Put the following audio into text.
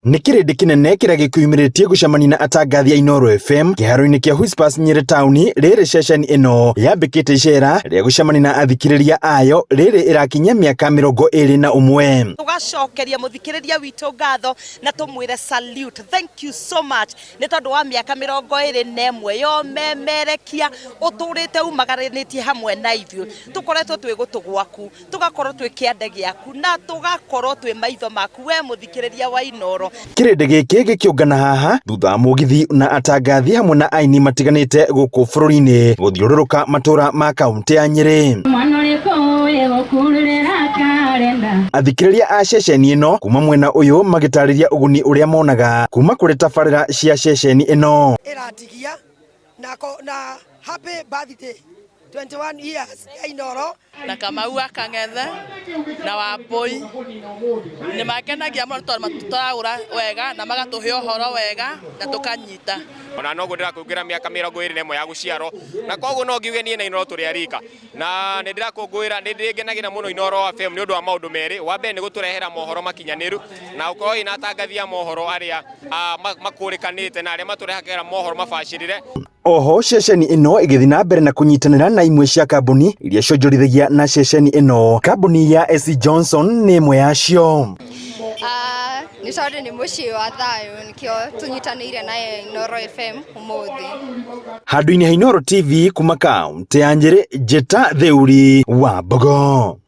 Nĩ kĩrĩndĩ kĩnene kĩrĩa gĩkuyumĩrĩtie gũcemania na atangathi a Inooro FM kĩharo-inĩ kĩa Whispers Nyeri taũni rĩrĩ ceceni ĩno yambĩkĩte icera rĩa gũcemania na athikĩrĩria ayo rĩrĩ ĩrakinyia mĩaka 21. Tugacokeria muthikĩrĩria witũ ngatho na tumwire salute, thank you so much nĩ tondũ wa mĩaka 21 yo memerekia ũtũrĩte umagaranĩtie hamwe na ithuĩ, tũkoretwo twĩ gũtũ gwaku, tugakorwo twĩ kĩande gĩaku na tugakorwo twĩ maitho maku we muthikĩrĩria wa Inooro. Kĩrĩndĩ gĩkĩ gĩkĩũngana haha thutha wa mũgithi na atangathi hamwe na aini matiganĩte gũkũ bũrũri-inĩ gũthiũrũrũka matũra ma kaũntĩ ya Nyeri. Athikĩrĩria a ceceni ĩno kuma mwena ũyũ magĩtarĩria ũguni ũrĩa monaga kuma kũrĩ tabarĩra cia ceceni ĩno. Ĩratigia na happy birthday 21 years ya Inooro na Kamau Akang'ethe na Wambui nĩ makenagia mũno tondũ matũtaũra wega na magatũhe ũhoro wega na tũkanyita. Ona no ngũndĩra kũngĩra mĩaka 21 ya gũciarwo na koguo no ngiuge niĩ na Inooro tũrĩ arika na nĩ ndĩrakũngũĩra nĩ ndĩngenagĩra mũno Inooro FM nĩ ũndũ wa maũndũ merĩ. Wa mbere nĩ gũtũrehera mohoro makinyanĩru na gũkorwo ina atangathi a mohoro arĩa makũrĩkanĩte na arĩa matũrehagĩra mohoro mabacĩrĩre. Oho ceceni ĩno ĩgĩthiĩ na mbere na kũnyitanĩra na imwe cia kambuni iria cionjorithagia na ceceni ĩno. Kambuni ya SC Johnson nĩ ĩmwe yacio. Nĩ tondũ nĩ mũciĩ wa thayũ nĩkĩo tũnyitanĩire na Inooro FM ũmũthĩ. Handũ-inĩ ha Inooro TV kuma kaũntĩ ya Nyeri, Njeta Theuri wa Mbogo.